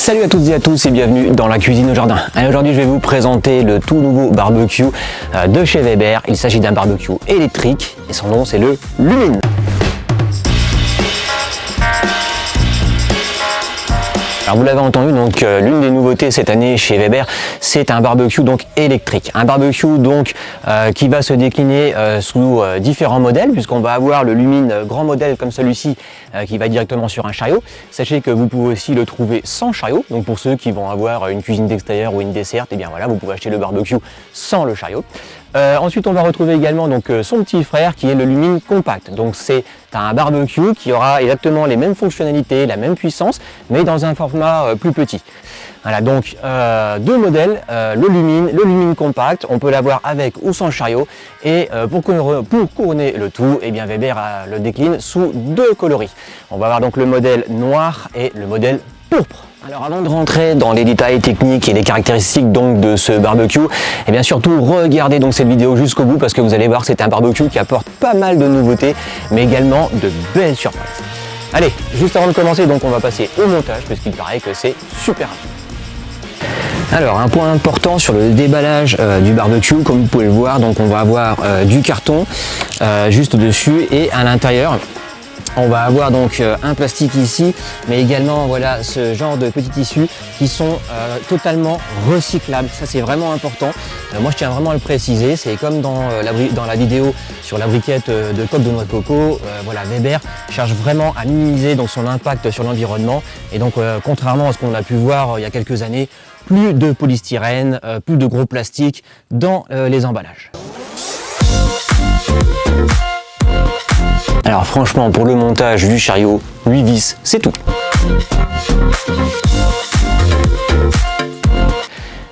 Salut à toutes et à tous et bienvenue dans la cuisine au jardin. Aujourd'hui je vais vous présenter le tout nouveau barbecue de chez Weber. Il s'agit d'un barbecue électrique et son nom c'est le Lumine. Alors vous l'avez entendu, donc l'une des nouveautés cette année chez Weber, c'est un barbecue donc électrique. Un barbecue donc qui va se décliner sous différents modèles, puisqu'on va avoir le Lumine grand modèle comme celui-ci qui va directement sur un chariot. Sachez que vous pouvez aussi le trouver sans chariot, donc pour ceux qui vont avoir une cuisine d'extérieur ou une desserte, et bien voilà, vous pouvez acheter le barbecue sans le chariot. Ensuite on va retrouver également donc son petit frère qui est le Lumine Compact. Donc c'est un barbecue qui aura exactement les mêmes fonctionnalités, la même puissance, mais dans un format plus petit. Voilà, donc deux modèles, le Lumine Compact, on peut l'avoir avec ou sans chariot, et pour couronner le tout, eh bien Weber le décline sous deux coloris. On va avoir donc le modèle noir et le modèle pourpre. Alors avant de rentrer dans les détails techniques et les caractéristiques donc de ce barbecue, et bien surtout regardez donc cette vidéo jusqu'au bout parce que vous allez voir que c'est un barbecue qui apporte pas mal de nouveautés mais également de belles surprises. Allez, juste avant de commencer donc on va passer au montage puisqu'il paraît que c'est super rapide. Alors un point important sur le déballage du barbecue, comme vous pouvez le voir, donc on va avoir du carton juste au-dessus et à l'intérieur. On va avoir donc un plastique ici, mais également voilà ce genre de petits tissus qui sont totalement recyclables. Ça c'est vraiment important. Moi je tiens vraiment à le préciser. C'est comme dans la vidéo sur la briquette de coque de noix de coco. Voilà, Weber cherche vraiment à minimiser donc son impact sur l'environnement. Et donc contrairement à ce qu'on a pu voir il y a quelques années, plus de polystyrène, plus de gros plastique dans les emballages. Alors franchement, pour le montage du chariot, 8 vis, c'est tout.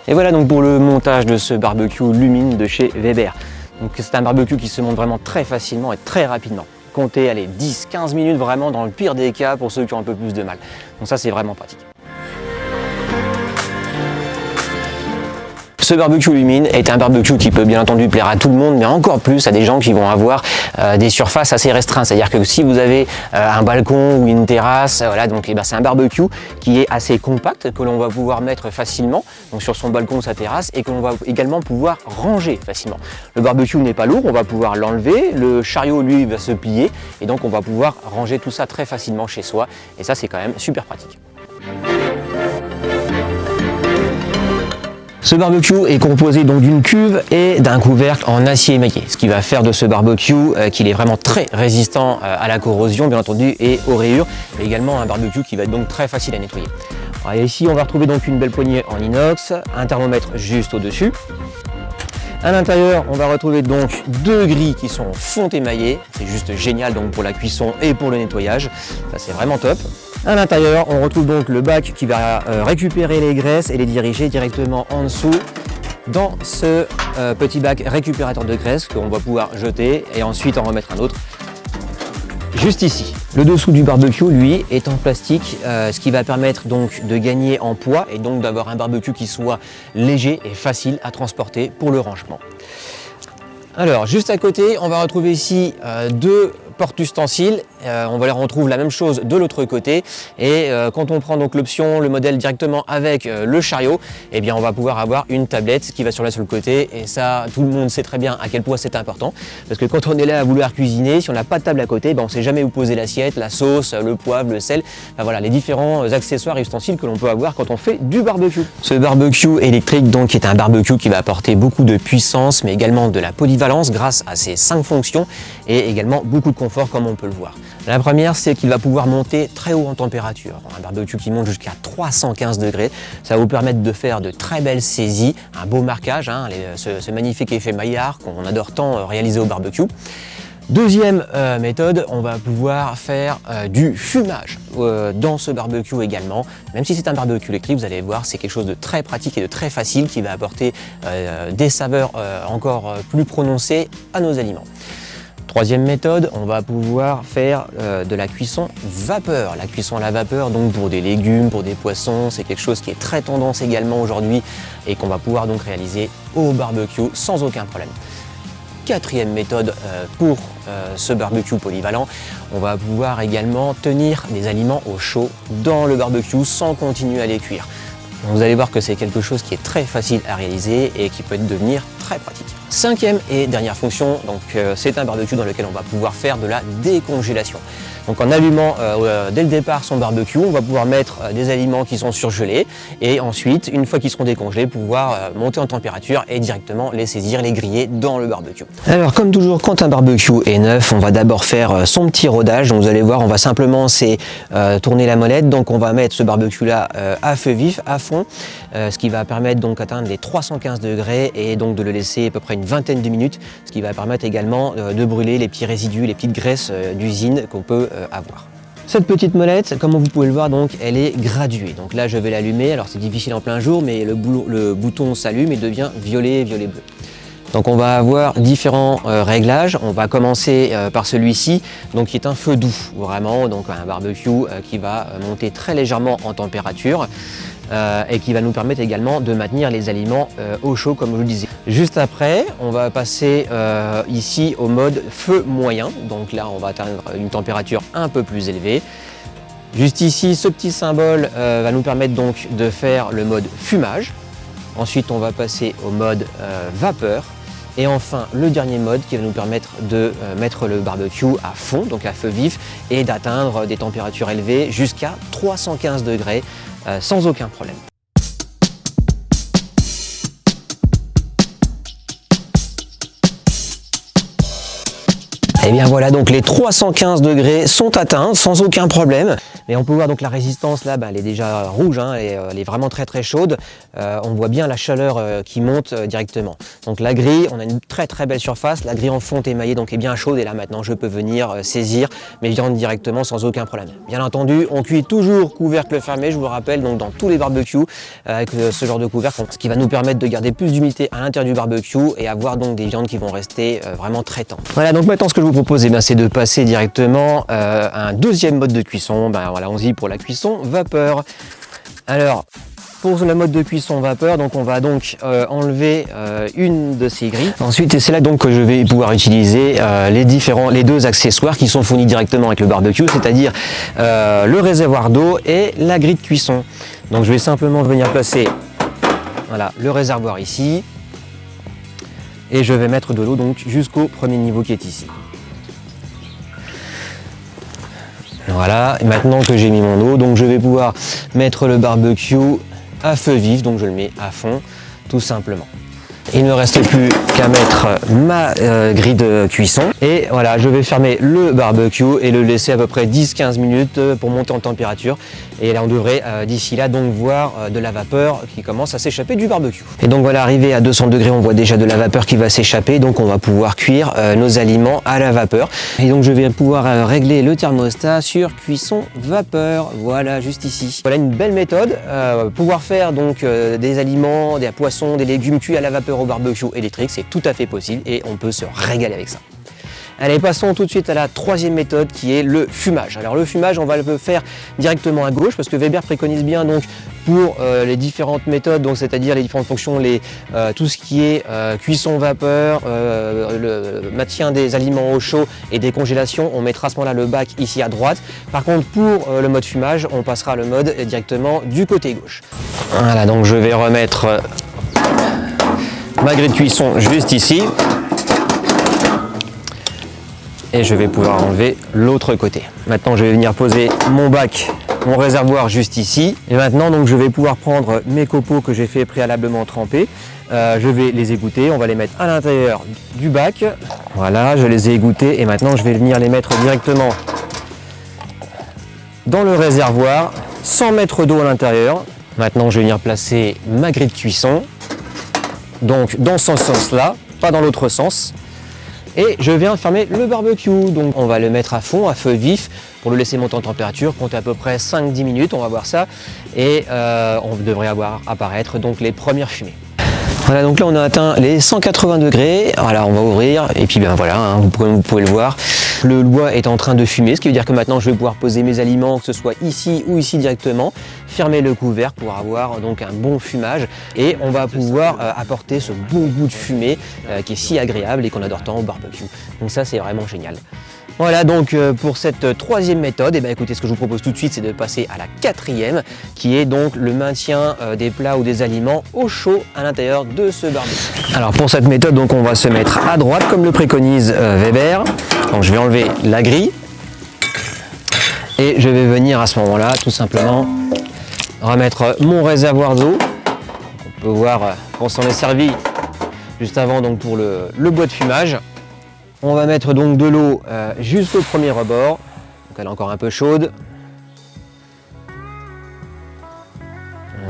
Et voilà donc pour le montage de ce barbecue Lumine de chez Weber. Donc c'est un barbecue qui se monte vraiment très facilement et très rapidement. Comptez, allez, 10-15 minutes vraiment dans le pire des cas pour ceux qui ont un peu plus de mal. Donc ça c'est vraiment pratique. Ce barbecue Lumine est un barbecue qui peut bien entendu plaire à tout le monde, mais encore plus à des gens qui vont avoir des surfaces assez restreintes. C'est-à-dire que si vous avez un balcon ou une terrasse, voilà, donc c'est un barbecue qui est assez compact, que l'on va pouvoir mettre facilement donc sur son balcon ou sa terrasse, et que l'on va également pouvoir ranger facilement. Le barbecue n'est pas lourd, on va pouvoir l'enlever, le chariot lui va se plier, et donc on va pouvoir ranger tout ça très facilement chez soi, et ça c'est quand même super pratique. Ce barbecue est composé donc d'une cuve et d'un couvercle en acier émaillé, ce qui va faire de ce barbecue qu'il est vraiment très résistant à la corrosion bien entendu et aux rayures, mais également un barbecue qui va être donc très facile à nettoyer. Alors, ici on va retrouver donc une belle poignée en inox, un thermomètre juste au-dessus. À l'intérieur, on va retrouver donc deux grilles qui sont fonte émaillées, c'est juste génial donc pour la cuisson et pour le nettoyage, ça c'est vraiment top. À l'intérieur, on retrouve donc le bac qui va récupérer les graisses et les diriger directement en dessous dans ce petit bac récupérateur de graisse qu'on va pouvoir jeter et ensuite en remettre un autre juste ici. Le dessous du barbecue, lui, est en plastique, ce qui va permettre donc de gagner en poids et donc d'avoir un barbecue qui soit léger et facile à transporter pour le rangement. Alors, juste à côté, on va retrouver ici deux porte-ustensiles. On retrouve la même chose de l'autre côté, et quand on prend donc l'option, le modèle directement avec le chariot, eh bien on va pouvoir avoir une tablette qui va sur le côté, et ça tout le monde sait très bien à quel point c'est important, parce que quand on est là à vouloir cuisiner, si on n'a pas de table à côté, on ne sait jamais où poser l'assiette, la sauce, le poivre, le sel, voilà les différents accessoires et ustensiles que l'on peut avoir quand on fait du barbecue. Ce barbecue électrique donc est un barbecue qui va apporter beaucoup de puissance, mais également de la polyvalence grâce à ses 5 fonctions, et également beaucoup de confort comme on peut le voir. La première, c'est qu'il va pouvoir monter très haut en température. Un barbecue qui monte jusqu'à 315 degrés, ça va vous permettre de faire de très belles saisies, un beau marquage, ce magnifique effet Maillard qu'on adore tant réaliser au barbecue. Deuxième méthode, on va pouvoir faire du fumage dans ce barbecue également. Même si c'est un barbecue électrique, vous allez voir, c'est quelque chose de très pratique et de très facile qui va apporter des saveurs encore plus prononcées à nos aliments. Troisième méthode, on va pouvoir faire de la cuisson vapeur. La cuisson à la vapeur, donc pour des légumes, pour des poissons, c'est quelque chose qui est très tendance également aujourd'hui et qu'on va pouvoir donc réaliser au barbecue sans aucun problème. quatrième méthode pour ce barbecue polyvalent. On va pouvoir également tenir des aliments au chaud dans le barbecue sans continuer à les cuire. Vous allez voir que c'est quelque chose qui est très facile à réaliser et qui peut devenir très pratique. Cinquième et dernière fonction, c'est un barbecue dans lequel on va pouvoir faire de la décongélation. Donc en allumant dès le départ son barbecue, on va pouvoir mettre des aliments qui sont surgelés et ensuite, une fois qu'ils seront décongelés, pouvoir monter en température et directement les saisir, les griller dans le barbecue. Alors comme toujours, quand un barbecue est neuf, on va d'abord faire son petit rodage. Donc vous allez voir, on va simplement tourner la molette. Donc on va mettre ce barbecue là à feu vif, à fond, ce qui va permettre donc d'atteindre les 315 degrés et donc de le laisser à peu près une vingtaine de minutes, ce qui va permettre également de brûler les petits résidus, les petites graisses d'usine qu'on peut avoir. Cette petite molette, comme vous pouvez le voir, donc elle est graduée. Donc là je vais l'allumer, alors c'est difficile en plein jour, mais le bouton s'allume et devient violet bleu. Donc on va avoir différents réglages. On va commencer par celui-ci, donc qui est un feu doux, vraiment, donc un barbecue qui va monter très légèrement en température. Et qui va nous permettre également de maintenir les aliments au chaud, comme je vous le disais. Juste après, on va passer ici au mode feu moyen. Donc là, on va atteindre une température un peu plus élevée. Juste ici, ce petit symbole va nous permettre donc de faire le mode fumage. Ensuite, on va passer au mode vapeur. Et enfin, le dernier mode qui va nous permettre de mettre le barbecue à fond, donc à feu vif, et d'atteindre des températures élevées jusqu'à 315 degrés sans aucun problème. Et bien voilà, donc les 315 degrés sont atteints sans aucun problème. Et on peut voir donc la résistance là, elle est déjà rouge, hein, elle est vraiment très chaude. On voit bien la chaleur qui monte directement. Donc la grille, on a une très belle surface. La grille en fonte émaillée donc est bien chaude et là maintenant je peux venir saisir mes viandes directement sans aucun problème. Bien entendu, on cuit toujours couvercle fermé, je vous le rappelle, donc dans tous les barbecues avec ce genre de couvercle, ce qui va nous permettre de garder plus d'humidité à l'intérieur du barbecue et avoir donc des viandes qui vont rester vraiment très tendres. Voilà, donc maintenant ce que je vous propose, c'est de passer directement à un deuxième mode de cuisson. Voilà, on se dit pour la cuisson vapeur. Alors, pour le mode de cuisson vapeur, donc on va donc enlever une de ces grilles. Ensuite, c'est là donc que je vais pouvoir utiliser les deux accessoires qui sont fournis directement avec le barbecue, c'est-à-dire le réservoir d'eau et la grille de cuisson. Donc je vais simplement venir placer le réservoir ici et je vais mettre de l'eau donc jusqu'au premier niveau qui est ici. Voilà, et maintenant que j'ai mis mon eau, donc je vais pouvoir mettre le barbecue à feu vif, donc je le mets à fond, tout simplement. Il ne me reste plus qu'à mettre ma grille de cuisson et voilà, je vais fermer le barbecue et le laisser à peu près 10-15 minutes pour monter en température. Et là on devrait d'ici là donc voir de la vapeur qui commence à s'échapper du barbecue. Et donc voilà, arrivé à 200 degrés, on voit déjà de la vapeur qui va s'échapper, donc on va pouvoir cuire nos aliments à la vapeur. Et donc je vais pouvoir régler le thermostat sur cuisson vapeur, voilà, juste ici. Voilà une belle méthode, pouvoir faire donc des aliments, des poissons, des légumes cuits à la vapeur au barbecue électrique, c'est tout à fait possible et on peut se régaler avec ça. Allez, passons tout de suite à la troisième méthode qui est le fumage. Alors le fumage, on va le faire directement à gauche parce que Weber préconise bien donc pour les différentes méthodes, donc c'est-à-dire les différentes fonctions, tout ce qui est cuisson vapeur, le maintien des aliments au chaud et des congélations, on mettra à ce moment-là le bac ici à droite. Par contre pour le mode fumage, on passera le mode directement du côté gauche. Voilà, donc je vais remettre ma grille de cuisson juste ici. Et je vais pouvoir enlever l'autre côté. Maintenant, je vais venir poser mon bac, mon réservoir juste ici. Et maintenant, donc, je vais pouvoir prendre mes copeaux que j'ai fait préalablement tremper. Je vais les égoutter. On va les mettre à l'intérieur du bac. Voilà, je les ai égouttés. Et maintenant, je vais venir les mettre directement dans le réservoir sans mettre d'eau à l'intérieur. Maintenant, je vais venir placer ma grille de cuisson. Donc, dans ce sens-là, pas dans l'autre sens. Et je viens fermer le barbecue, donc on va le mettre à fond, à feu vif, pour le laisser monter en température, compter à peu près 5-10 minutes, on va voir ça, et on devrait avoir apparaître donc les premières fumées. Voilà, donc là on a atteint les 180 degrés, voilà, on va ouvrir, et puis ben voilà, hein, vous pouvez le voir, Donc le bois est en train de fumer, ce qui veut dire que maintenant je vais pouvoir poser mes aliments, que ce soit ici ou ici directement, fermer le couvercle pour avoir donc un bon fumage et on va pouvoir apporter ce bon goût de fumée qui est si agréable et qu'on adore tant au barbecue. Donc ça c'est vraiment génial. Voilà donc pour cette troisième méthode, et bien écoutez, ce que je vous propose tout de suite c'est de passer à la quatrième qui est donc le maintien des plats ou des aliments au chaud à l'intérieur de ce barbecue. Alors pour cette méthode donc on va se mettre à droite comme le préconise Weber. Donc je vais enlever la grille et je vais venir à ce moment-là tout simplement remettre mon réservoir d'eau. On peut voir qu'on s'en est servi juste avant donc pour le bois de fumage. On va mettre donc de l'eau jusqu'au premier rebord, donc elle est encore un peu chaude.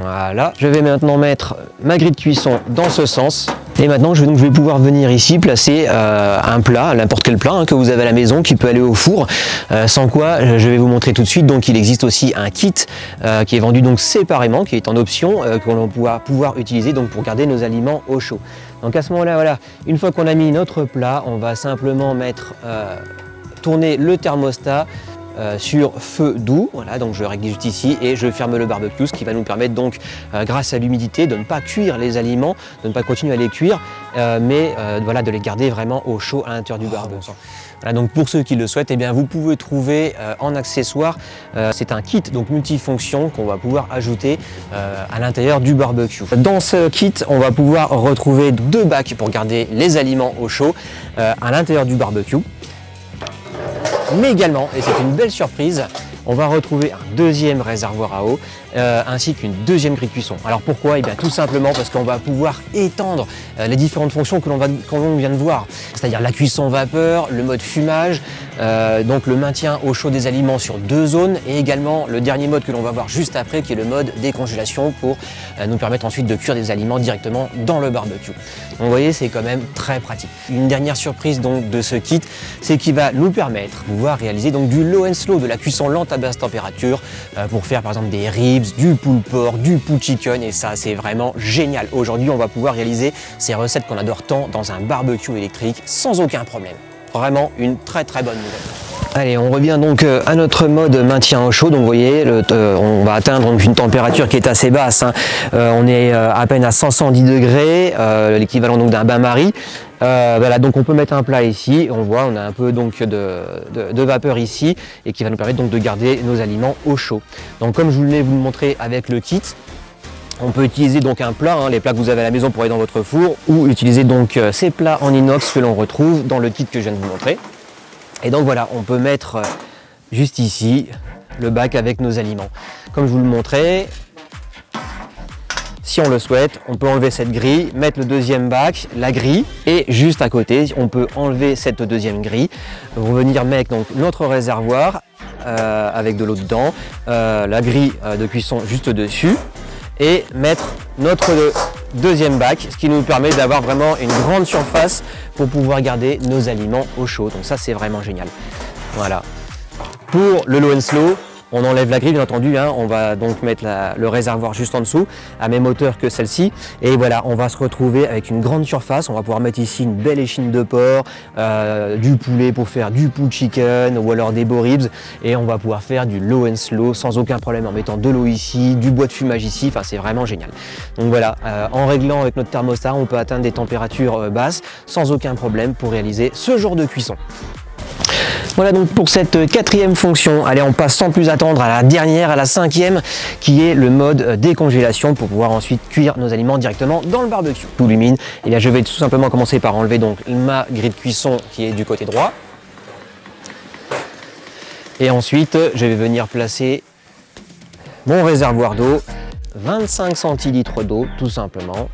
Voilà, je vais maintenant mettre ma grille de cuisson dans ce sens. Et maintenant je vais pouvoir venir ici placer un plat, n'importe quel plat que vous avez à la maison qui peut aller au four, sans quoi je vais vous montrer tout de suite. Donc il existe aussi un kit qui est vendu donc séparément, qui est en option, qu'on va pouvoir utiliser donc pour garder nos aliments au chaud. Donc à ce moment-là, voilà, une fois qu'on a mis notre plat, on va simplement tourner le thermostat sur feu doux. Voilà, donc je règle juste ici et je ferme le barbecue, ce qui va nous permettre donc, grâce à l'humidité, de ne pas cuire les aliments, de ne pas continuer à les cuire, mais voilà, de les garder vraiment au chaud à l'intérieur du barbecue. Voilà, donc pour ceux qui le souhaitent, eh bien, vous pouvez trouver en accessoire, c'est un kit donc multifonction qu'on va pouvoir ajouter à l'intérieur du barbecue. Dans ce kit, on va pouvoir retrouver 2 bacs pour garder les aliments au chaud à l'intérieur du barbecue. Mais également, et c'est une belle surprise, on va retrouver un deuxième réservoir à eau ainsi qu'une deuxième grille de cuisson. Alors pourquoi? Eh bien tout simplement parce qu'on va pouvoir étendre les différentes fonctions que l'on vient de voir, c'est-à-dire la cuisson vapeur, le mode fumage, donc le maintien au chaud des aliments sur 2 zones et également le dernier mode que l'on va voir juste après qui est le mode décongélation pour nous permettre ensuite de cuire des aliments directement dans le barbecue. Donc vous voyez, c'est quand même très pratique. Une dernière surprise donc de ce kit, c'est qu'il va nous permettre de pouvoir réaliser donc du low and slow, de la cuisson lente à basse température pour faire par exemple des ribs, du pulled pork, du pulled chicken et ça c'est vraiment génial. Aujourd'hui on va pouvoir réaliser ces recettes qu'on adore tant dans un barbecue électrique sans aucun problème. Vraiment une très bonne nouvelle. Allez, on revient donc à notre mode maintien au chaud. Donc vous voyez, on va atteindre donc une température qui est assez basse. On est à peine à 110 degrés, l'équivalent donc d'un bain-marie. Voilà, donc on peut mettre un plat ici, on voit, on a un peu donc de vapeur ici et qui va nous permettre donc de garder nos aliments au chaud. Donc comme je voulais vous le montrer avec le kit, on peut utiliser donc un plat, les plats que vous avez à la maison pour aller dans votre four, ou utiliser donc ces plats en inox que l'on retrouve dans le kit que je viens de vous montrer. Et donc voilà, on peut mettre juste ici le bac avec nos aliments. Comme je vous le montrais, si on le souhaite, on peut enlever cette grille, mettre le deuxième bac, la grille, et juste à côté, on peut enlever cette deuxième grille, revenir mettre donc notre réservoir avec de l'eau dedans, la grille de cuisson juste dessus, et mettre notre deuxième bac, ce qui nous permet d'avoir vraiment une grande surface pour pouvoir garder nos aliments au chaud. Donc ça c'est vraiment génial. Voilà. Pour le low and slow, on enlève la grille bien entendu, on va donc mettre le réservoir juste en dessous, à même hauteur que celle-ci. Et voilà, on va se retrouver avec une grande surface. On va pouvoir mettre ici une belle échine de porc, du poulet pour faire du pulled chicken ou alors des beaux ribs. Et on va pouvoir faire du low and slow sans aucun problème en mettant de l'eau ici, du bois de fumage ici. Enfin, c'est vraiment génial. Donc voilà, en réglant avec notre thermostat, on peut atteindre des températures basses sans aucun problème pour réaliser ce genre de cuisson. Voilà donc pour cette quatrième fonction. Allez, on passe sans plus attendre à la dernière, à la cinquième, qui est le mode décongélation pour pouvoir ensuite cuire nos aliments directement dans le barbecue. Tout illumine. Et là, je vais tout simplement commencer par enlever donc ma grille de cuisson qui est du côté droit. Et ensuite, je vais venir placer mon réservoir d'eau, 25 centilitres d'eau tout simplement.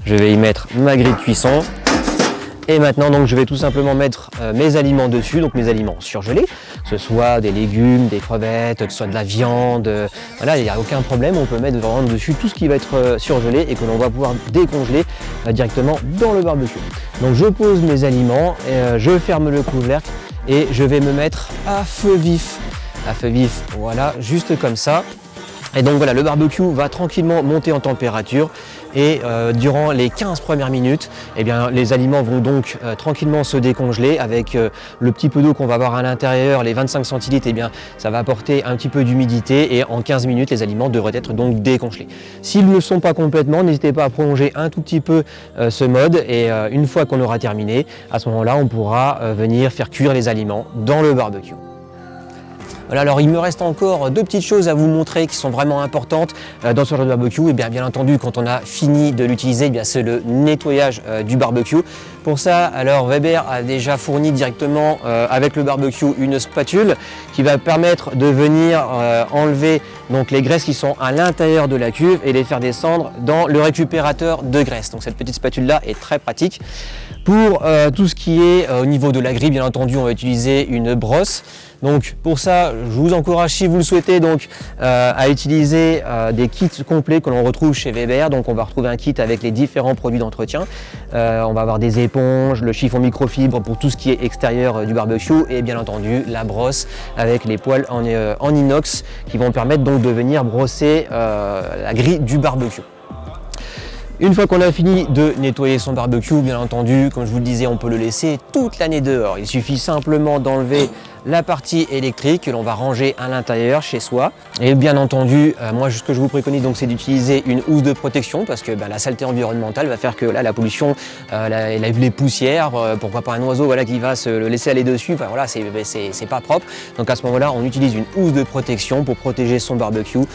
Je vais y mettre ma grille de cuisson. Et maintenant, donc, je vais tout simplement mettre mes aliments dessus, donc mes aliments surgelés, que ce soit des légumes, des crevettes, que ce soit de la viande. Voilà, il n'y a aucun problème, on peut mettre vraiment dessus tout ce qui va être surgelé et que l'on va pouvoir décongeler directement dans le barbecue. Donc je pose mes aliments, je ferme le couvercle et je vais me mettre à feu vif. À feu vif, voilà, juste comme ça. Et donc voilà, le barbecue va tranquillement monter en température et durant les 15 premières minutes, eh bien, les aliments vont donc tranquillement se décongeler avec le petit peu d'eau qu'on va avoir à l'intérieur, les 25 centilitres, eh bien, ça va apporter un petit peu d'humidité et en 15 minutes, les aliments devraient être donc décongelés. S'ils ne le sont pas complètement, n'hésitez pas à prolonger un tout petit peu ce mode et une fois qu'on aura terminé, à ce moment-là, on pourra venir faire cuire les aliments dans le barbecue. Voilà, alors il me reste encore deux petites choses à vous montrer qui sont vraiment importantes dans ce genre de barbecue. Et bien entendu, quand on a fini de l'utiliser, c'est le nettoyage du barbecue. Pour ça, alors Weber a déjà fourni directement avec le barbecue une spatule qui va permettre de venir enlever donc les graisses qui sont à l'intérieur de la cuve et les faire descendre dans le récupérateur de graisse. Donc cette petite spatule là est très pratique. Pour tout ce qui est au niveau de la grille, bien entendu, on va utiliser une brosse. Donc pour ça, je vous encourage, si vous le souhaitez, donc à utiliser des kits complets que l'on retrouve chez Weber. Donc on va retrouver un kit avec les différents produits d'entretien. On va avoir des éponges, le chiffon microfibre pour tout ce qui est extérieur du barbecue et bien entendu la brosse avec les poils en inox qui vont permettre donc de venir brosser la grille du barbecue. Une fois qu'on a fini de nettoyer son barbecue, bien entendu, comme je vous le disais, on peut le laisser toute l'année dehors. Il suffit simplement d'enlever la partie électrique que l'on va ranger à l'intérieur chez soi. Et bien entendu, moi ce que je vous préconise donc c'est d'utiliser une housse de protection parce que la saleté environnementale va faire que là la pollution, les poussières, pourquoi pas un oiseau qui va se le laisser aller dessus, voilà, c'est pas propre. Donc à ce moment-là, on utilise une housse de protection pour protéger son barbecue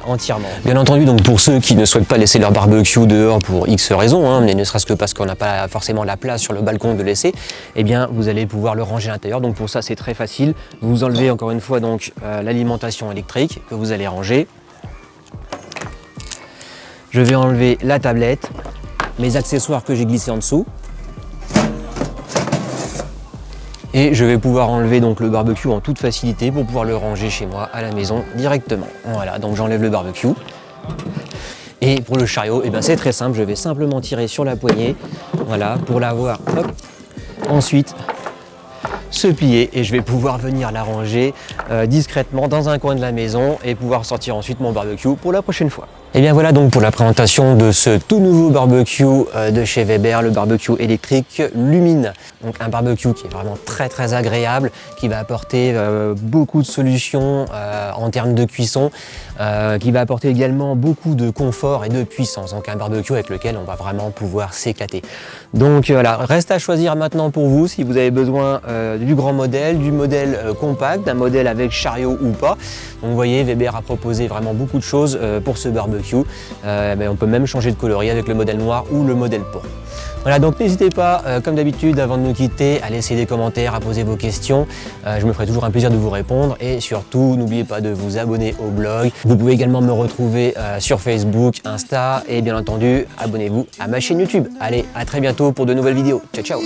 entièrement. Bien entendu, donc pour ceux qui ne souhaitent pas laisser leur barbecue dehors pour X raisons, mais ne serait-ce que parce qu'on n'a pas forcément la place sur le balcon de laisser, eh bien vous allez pouvoir le ranger à l'intérieur. Donc pour ça c'est très facile. Vous enlevez encore une fois donc l'alimentation électrique que vous allez ranger. Je vais enlever la tablette, mes accessoires que j'ai glissés en dessous. Et je vais pouvoir enlever donc le barbecue en toute facilité pour pouvoir le ranger chez moi à la maison directement. Voilà, donc j'enlève le barbecue. Et pour le chariot, c'est très simple, je vais simplement tirer sur la poignée, voilà, pour l'avoir. Ensuite, se plier et je vais pouvoir venir la ranger discrètement dans un coin de la maison et pouvoir sortir ensuite mon barbecue pour la prochaine fois. Et bien voilà donc pour la présentation de ce tout nouveau barbecue de chez Weber, le barbecue électrique Lumine. Donc un barbecue qui est vraiment très agréable, qui va apporter beaucoup de solutions en termes de cuisson, qui va apporter également beaucoup de confort et de puissance. Donc un barbecue avec lequel on va vraiment pouvoir s'éclater. Donc voilà, reste à choisir maintenant pour vous si vous avez besoin du grand modèle, du modèle compact, d'un modèle avec chariot ou pas. Donc vous voyez, Weber a proposé vraiment beaucoup de choses pour ce barbecue. On peut même changer de coloris avec le modèle noir ou le modèle porc. Voilà, donc n'hésitez pas, comme d'habitude, avant de nous quitter, à laisser des commentaires, à poser vos questions. Je me ferai toujours un plaisir de vous répondre et surtout, n'oubliez pas de vous abonner au blog. Vous pouvez également me retrouver sur Facebook, Insta et bien entendu, abonnez-vous à ma chaîne YouTube. Allez, à très bientôt pour de nouvelles vidéos. Ciao, ciao!